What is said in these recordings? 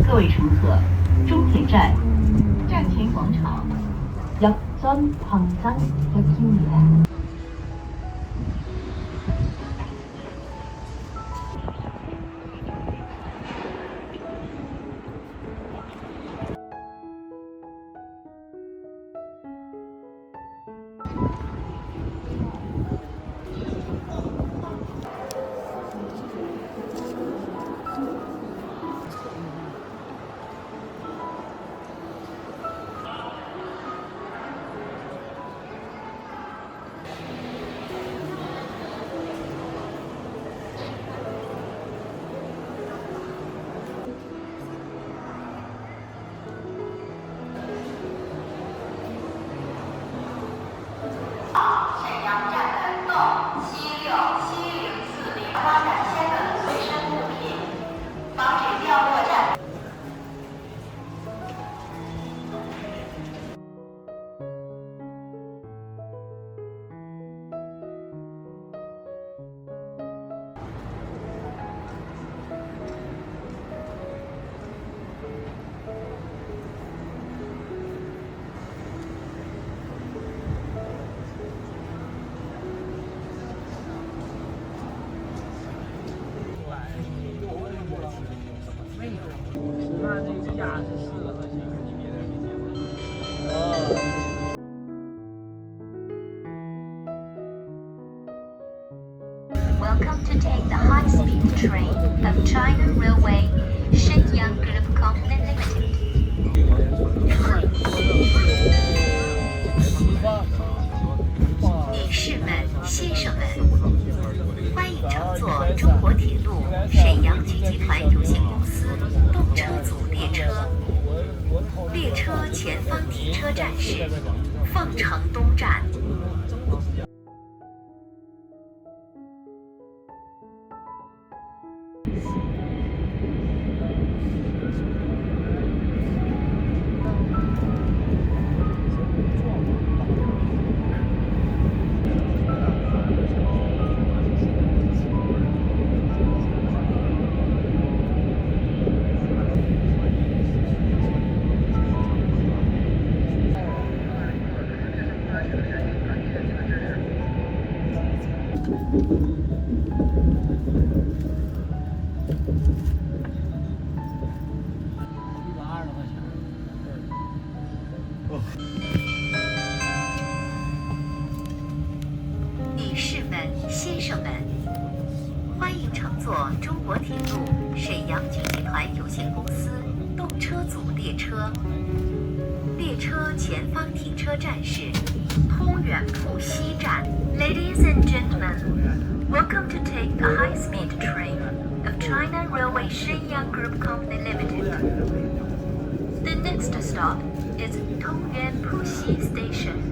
各位乘客，终点站站前广场역전 광장역입니다. Welcome to take the high-speed train of China Railway Shenyang Group Company Limited. 女士们、先生们，欢迎乘坐中国铁路沈阳局集团有限公司动车组列车。列车前方停车站是凤城东站。女士们、先生们，欢迎乘坐中国铁路沈阳局集团有限公司动车组列车。列车前方停车站是通远铺西站。Ladies and gentlemen, welcome to take the high-speed train of China Railway Shenyang Group Company Limited. The next stop is Tongyuan Puxi Station.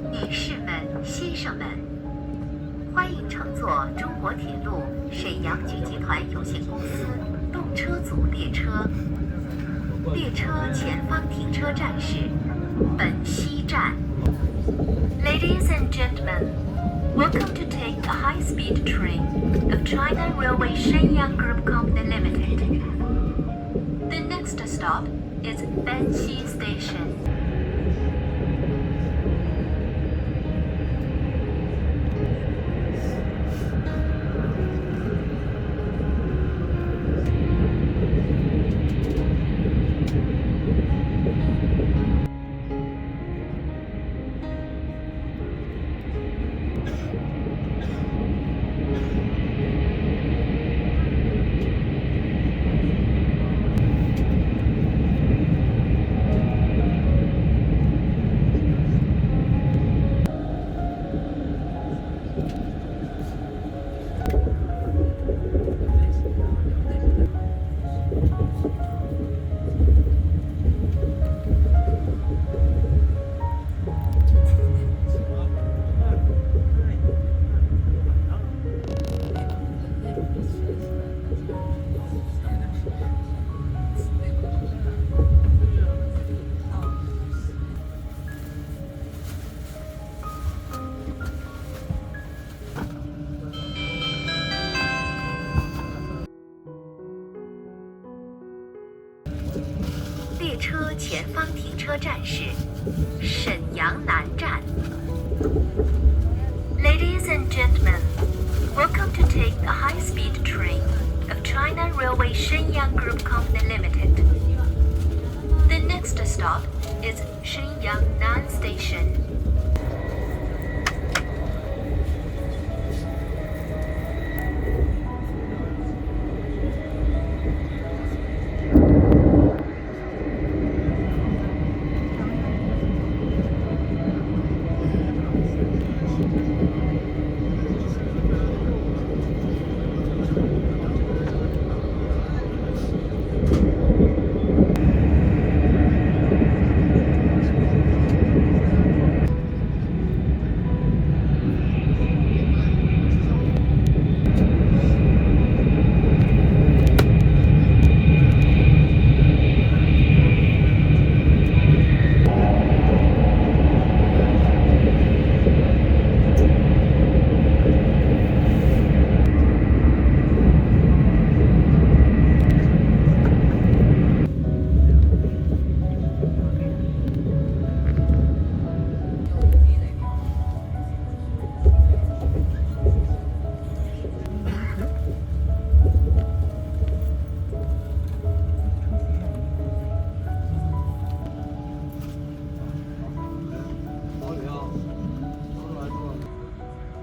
女士们、先生们，欢迎乘坐中国铁路沈阳局集团有限公司动车组列车。列车前方停车站是本溪站。Ladies and gentlemen, welcome to take the high-speed train of China Railway Shenyang Group Company Limited. The next stop is Benxi Station. 各前方停车站是沈阳南站。Ladies and gentlemen, welcome to take the high-speed train of China Railway Shenyang Group Company Limited. The next stop is Shenyang Nan Station.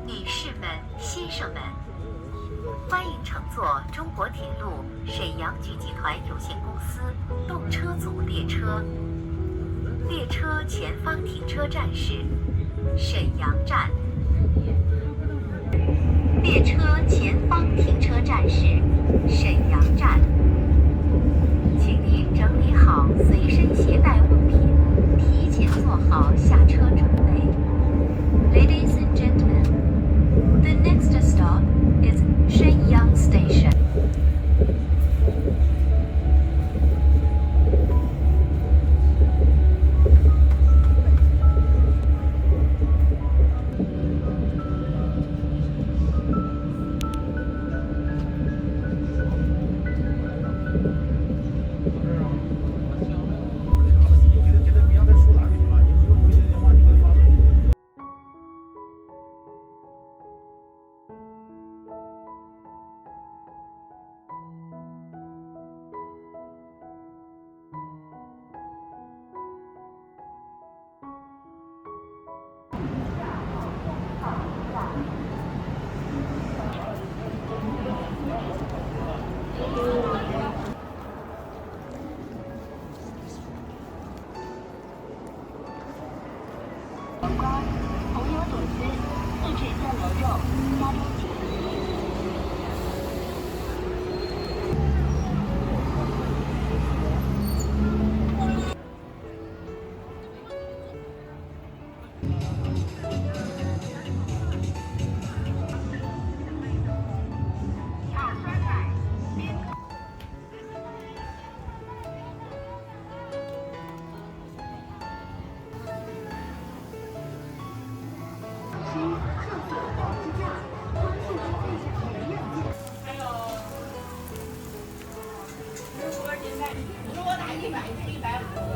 女士们、先生们，欢迎乘坐中国铁路沈阳局集团有限公司动车组列车。列车前方停车站是沈阳站。列车前方停车站是沈阳站。请您整理好随身携带物品，提前做好下车准备。Ladies and gentlemen, the next stop is Shenyang Station. 红油肚丝、自制酱牛肉、加州鸡。如果打100是150。